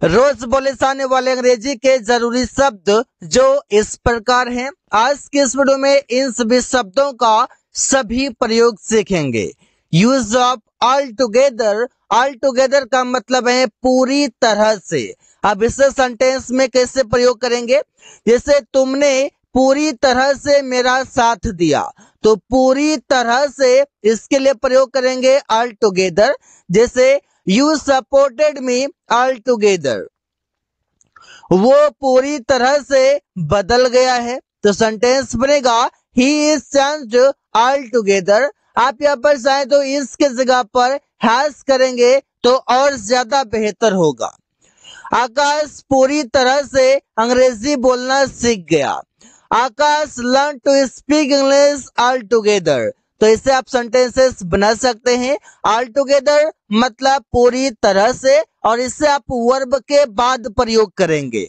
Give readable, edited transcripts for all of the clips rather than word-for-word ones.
रोज बोले जाने वाले अंग्रेजी के जरूरी शब्द जो इस प्रकार हैं। आज के इस वीडियो में इन सभी शब्दों का सभी प्रयोग सीखेंगे। Use of all together. All together का मतलब है पूरी तरह से। अब इसे सेंटेंस में कैसे प्रयोग करेंगे? जैसे तुमने पूरी तरह से मेरा साथ दिया, तो पूरी तरह से इसके लिए प्रयोग करेंगे ऑल टुगेदर। जैसे you supported me all together, वो पूरी तरह से बदल गया है, तो सेंटेंस बनेगा he is changed all together. आप यहाँ पर चाहे तो इसके जगह पर हैज करेंगे तो और ज्यादा बेहतर होगा। आकाश पूरी तरह से अंग्रेजी बोलना सीख गया। Akash learn to speak English all together. तो इसे आप सेंटेंसेस बना सकते हैं। ऑल टुगेदर मतलब पूरी तरह से, और इसे आप वर्ब के बाद प्रयोग करेंगे।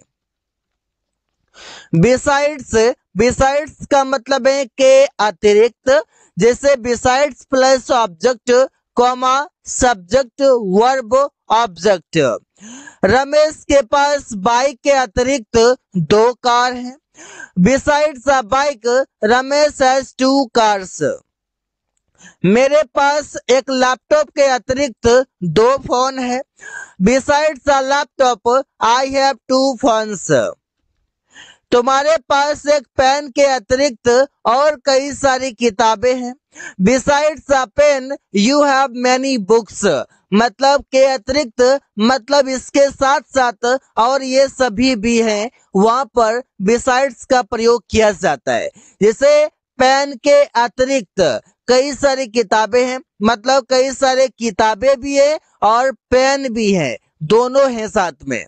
बिसाइड्स। बिसाइड्स का मतलब है के अतिरिक्त। जैसे besides plus object comma subject verb object. Ramesh के पास बाइक के अतिरिक्त 2 कार हैं। Besides a bike Ramesh has 2 cars. मेरे पास एक लैपटॉप के अतिरिक्त 2 फोन है। Besides a laptop I have 2 phones. तुम्हारे पास एक पेन के अतिरिक्त और कई सारी किताबें हैं। Besides a pen you have many books. मतलब के अतिरिक्त मतलब इसके साथ साथ और ये सभी भी हैं, वहां पर बिसाइड्स का प्रयोग किया जाता है। जैसे पेन के अतिरिक्त कई सारी किताबें हैं, मतलब कई सारे किताबें भी है और पेन भी है, दोनों हैं साथ में।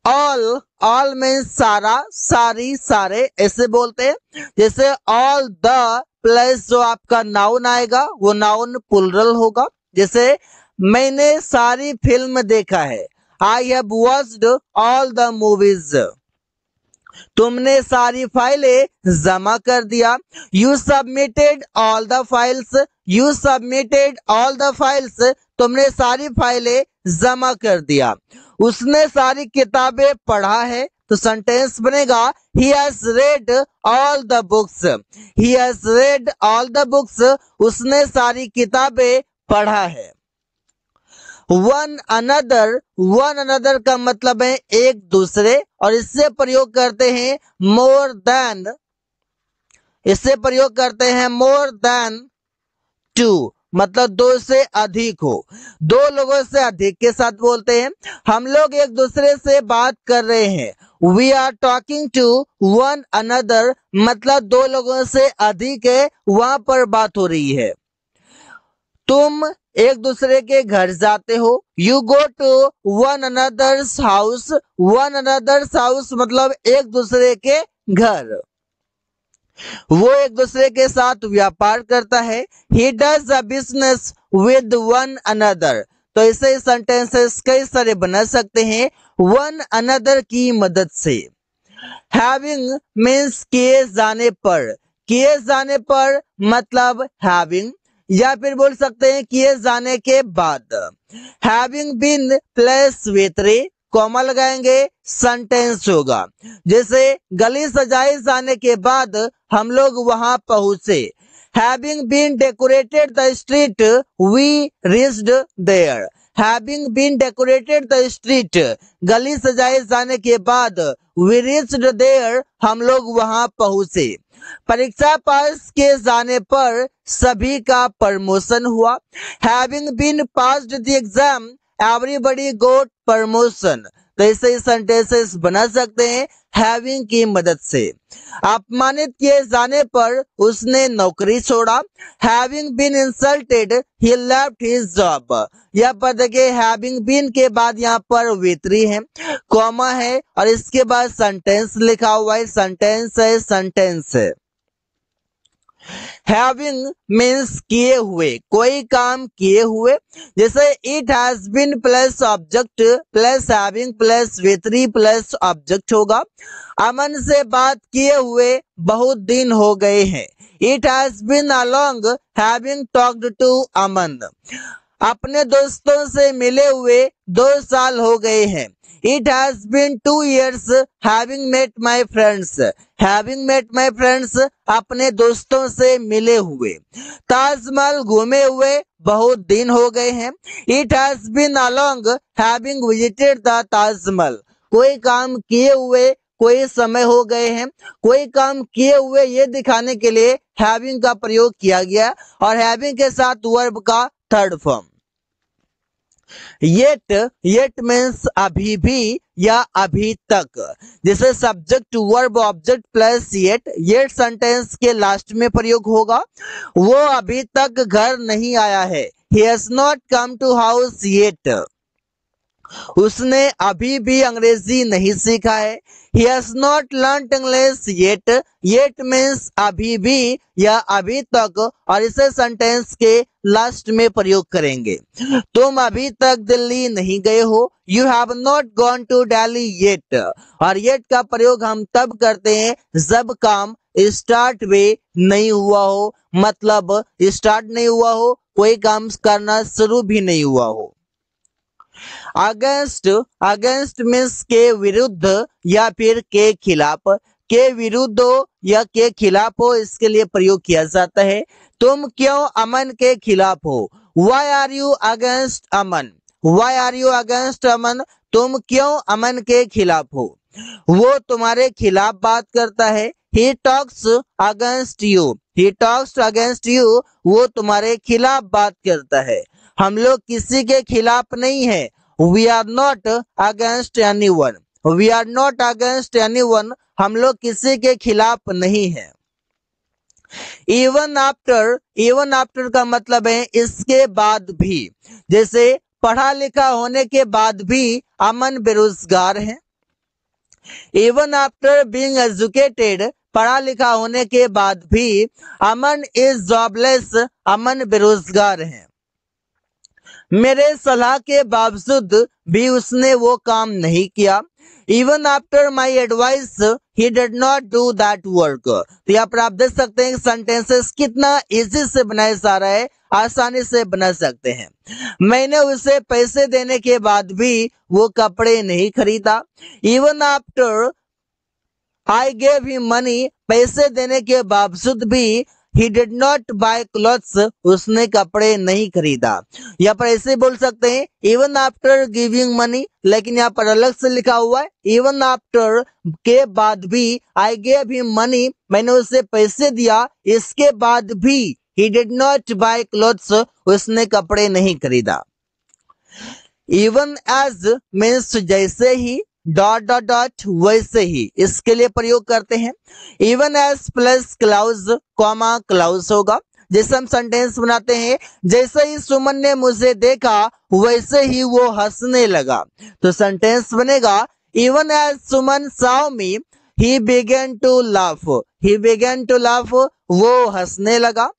ऑल। ऑल मीन्स सारा, सारी, सारे ऐसे बोलते हैं। जैसे ऑल द प्लस जो आपका नाउन आएगा वो नाउन प्लुरल होगा। जैसे मैंने सारी फिल्म देखा है। I have watched all the movies. तुमने सारी फाइलें जमा कर दिया। You submitted all the files. You submitted all the files, तुमने सारी फाइलें जमा कर दिया। उसने सारी किताबें पढ़ा है, तो सेंटेंस बनेगा he has read all the books. He has read all the books, उसने सारी किताबें पढ़ा है। One another. वन अनदर का मतलब है एक दूसरे, और इससे प्रयोग करते हैं मोर देन। इससे प्रयोग करते हैं मोर देन 2, मतलब 2 से अधिक हो। 2 लोगों से अधिक के साथ बोलते हैं। हम लोग एक दूसरे से बात कर रहे हैं। We are talking to one another, मतलब 2 लोगों से अधिक है, वहां पर बात हो रही है। तुम एक दूसरे के घर जाते हो। You go to one another's house. One another's house मतलब एक दूसरे के घर। वो एक दूसरे के साथ व्यापार करता है। He does a business with one another. तो ऐसे सेंटेंसेस कई सारे बना सकते हैं वन अनदर की मदद से। हैविंग मीन्स किए जाने पर। किए जाने पर मतलब हैविंग, या फिर बोल सकते हैं किए जाने के बाद। हैविंग बीन प्लस विथरी कॉमा लगाएंगे, सेंटेंस होगा। जैसे गली सजाए जाने के बाद हम लोग वहां पहुंचे। Having been decorated the street we reached there. Having been decorated the street, गली सजाए जाने के बाद वी रीच्ड देयर, हम लोग वहां पहुंचे। परीक्षा पास किए जाने पर सभी का प्रमोशन हुआ। Having been passed the exam everybody got promotion. तो ऐसे सेंटेंसेस बना सकते हैं हैविंग की मदद से। अपमानित किए जाने पर उसने नौकरी छोड़ा। Having been insulted he left his job. यहाँ पर देखिए हैविंग बीन के बाद यहाँ पर वितरी है, कॉमा है, और इसके बाद सेंटेंस लिखा हुआ है। सेंटेंस है, सेंटेंस है। हैविंग मीन्स किए हुए, कोई काम किए हुए। जैसे it has been plus object plus having plus V three plus object होगा। अमन से बात किए हुए बहुत दिन हो गए हैं। It has been a long having talked to Aman. अपने दोस्तों से मिले हुए 2 साल हो गए हैं। It has been 2 years having met my friends. Having met my friends, अपने दोस्तों से मिले हुए। ताजमहल घूमे हुए बहुत दिन हो गए हैं। It has been a long having visited the Taj Mahal. कोई काम किए हुए कोई समय हो गए हैं। कोई काम किए हुए ये दिखाने के लिए हैविंग का प्रयोग किया गया और हैविंग के साथ वर्ब का थर्ड फॉर्म। येट मीन्स अभी भी या अभी तक। जैसे subject verb object plus yet sentence के लास्ट में प्रयोग होगा। वो अभी तक घर नहीं आया है। He has not come to house yet. उसने अभी भी अंग्रेजी नहीं सीखा है। He has not learnt English yet. Yet means अभी भी या अभी तक और इसे सेंटेंस के लास्ट में प्रयोग करेंगे। तुम अभी तक दिल्ली नहीं गए हो। You have not gone to Delhi yet. और yet का प्रयोग हम तब करते हैं जब काम स्टार्ट वे नहीं हुआ हो, मतलब स्टार्ट नहीं हुआ हो, कोई काम करना शुरू भी नहीं हुआ हो। अगेंस्ट मीन्स के विरुद्ध या फिर के खिलाफ। के विरुद्ध हो या के खिलाफ हो, इसके लिए प्रयोग किया जाता है। तुम क्यों अमन के खिलाफ हो? Why are you against Aman? Why are you against अमन? तुम क्यों अमन के खिलाफ हो? वो तुम्हारे खिलाफ बात करता है। He talks against you. He talks against you. वो तुम्हारे खिलाफ बात करता है। हम लोग किसी के खिलाफ नहीं है। We are not against anyone. We are not against anyone. हम लोग किसी के खिलाफ नहीं है। Even after का मतलब है इसके बाद भी। जैसे पढ़ा लिखा होने के बाद भी अमन बेरोजगार है। Even after being educated, पढ़ा लिखा होने के बाद भी अमन इज जॉबलेस। अमन बेरोजगार है। मेरे सलाह के बावजूद भी उसने वो काम नहीं किया। Even after my advice, he did not do that work. तो यहाँ पर आप देख सकते हैं सेंटेंसेस कितना इजी से बनाया जा रहा है, आसानी से बना सकते हैं। मैंने उसे पैसे देने के बाद भी वो कपड़े नहीं खरीदा। Even after I gave him money, पैसे देने के बावजूद भी He did not buy clothes. उसने कपड़े नहीं खरीदा। यहाँ पर ऐसे बोल सकते हैं even after giving money, लेकिन यहाँ पर अलग से लिखा हुआ है even after के बाद भी I gave him money, मैंने उसे पैसे दिया, इसके बाद भी he did not buy clothes, उसने कपड़े नहीं खरीदा। Even as means जैसे ही, डॉट डॉट डॉट वैसे ही, इसके लिए प्रयोग करते हैं। Even as plus clause comma clause होगा। जैसे हम सेंटेंस बनाते हैं जैसे ही सुमन ने मुझे देखा वैसे ही वो हंसने लगा, तो सेंटेंस बनेगा even as Suman saw me, he began to laugh. He began to laugh, वो हंसने लगा।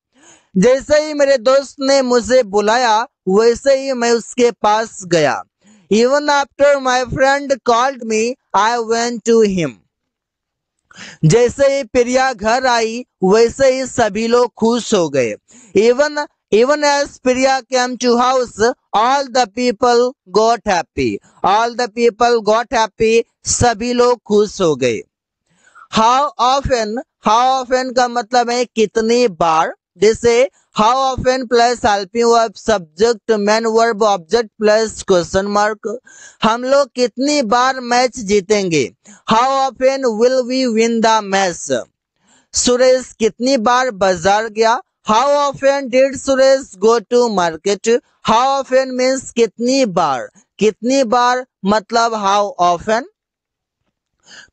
जैसे ही मेरे दोस्त ने मुझे बुलाया वैसे ही मैं उसके पास गया। Even after my friend called me, I went to him. जैसे ही प्रिया घर आई वैसे ही सभी लोग खुश हो गए। Even as Priya came to house, all the people got happy. All the people got happy. सभी लोग खुश हो गए। How often का मतलब है कितनी बार। जैसे how often plus helping verb subject main verb object plus question mark। हम लोग कितनी बार मैच जीतेंगे। How often will we win the match? Suresh कितनी बार बाजार गया। How often did Suresh go to market? How often means कितनी बार। कितनी बार मतलब how often।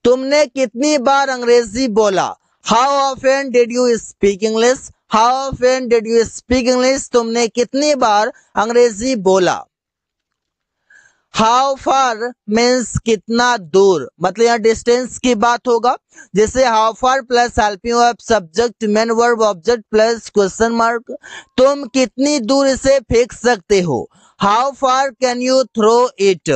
तुमने कितनी बार अंग्रेजी बोला। How often did you speak English? How often did you speak English? तुमने कितनी बार अंग्रेजी बोला। How far means कितना दूर, मतलब यहाँ डिस्टेंस की बात होगा। जैसे how far plus helping verb subject main verb object plus question mark। तुम कितनी दूर इसे फेंक सकते हो। How far can you throw it?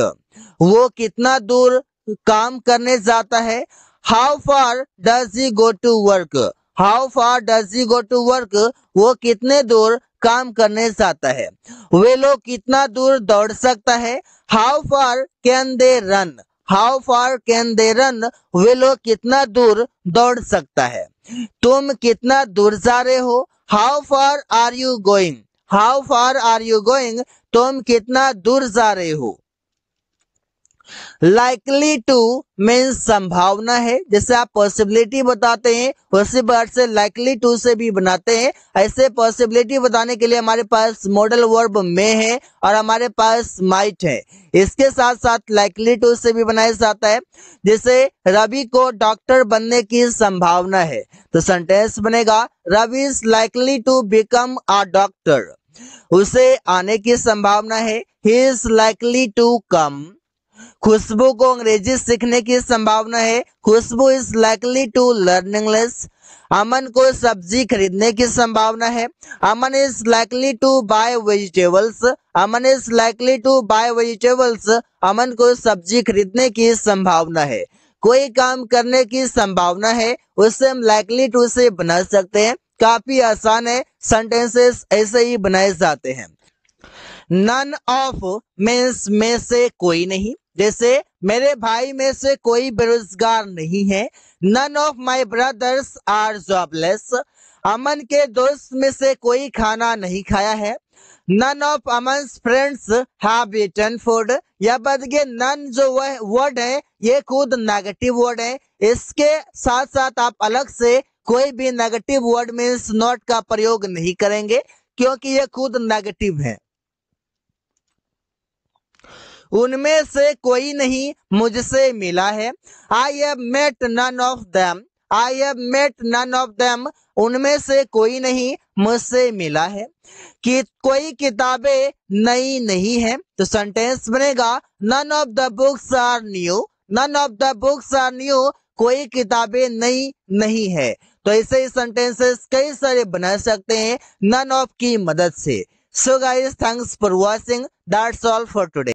वो कितना दूर काम करने जाता है। How far does he go to work? How far does he go to work? वो कितने दूर काम करने जाता है। वे लोग कितना दूर दौड़ सकता है? How far can they run? How far can they run? वे लोग कितना दूर दौड़ सकता है। तुम कितना दूर जा रहे हो? How far are you going? How far are you going? तुम कितना दूर जा रहे हो। लाइकली टू मीन्स संभावना है, जैसे आप पॉसिबिलिटी बताते हैं उसी वर्ड से लाइकली टू से भी बनाते हैं। ऐसे पॉसिबिलिटी बताने के लिए हमारे पास मॉडल वर्ब में है और हमारे पास माइट है। इसके साथ साथ लाइकली टू से भी बनाया जाता है। जैसे रवि को डॉक्टर बनने की संभावना है, तो सेंटेंस बनेगा Ravi is likely to become a doctor. उसे आने की संभावना है, he is likely to come. Khushboo को अंग्रेजी सीखने की संभावना है, Khushboo is likely to learn English. Aman को सब्जी खरीदने की संभावना है, Aman is likely to buy vegetables. Aman is likely to buy vegetables. Aman को सब्जी खरीदने की संभावना है। कोई काम करने की संभावना है, उससे हम लाइकली टू से बना सकते हैं। काफी आसान है, सेंटेंसेस ऐसे ही बनाए जाते हैं। नन ऑफ मीन्स में से कोई नहीं, जैसे मेरे भाई में से कोई बेरोजगार नहीं है। None of my brothers are jobless. Aman के दोस्त में से कोई खाना नहीं खाया है। None of Aman's friends have eaten food. यह बद के नन जो वह वर्ड है ये खुद नेगेटिव वर्ड है। इसके साथ साथ आप अलग से कोई भी नेगेटिव वर्ड मीन्स नॉट का प्रयोग नहीं करेंगे क्योंकि ये खुद नेगेटिव है। उनमें से कोई नहीं मुझसे मिला है। I have met none of them. I have met none of them. उनमें से कोई नहीं मुझसे मिला है। कि कोई किताबें नई नहीं है, तो सेंटेंस बनेगा none of the books are new. None of the books are new. कोई किताबें नई नहीं है। तो ऐसे ही सेंटेंसेस कई सारे बना सकते हैं नन ऑफ की मदद से। So guys, thanks for watching. That's all for today.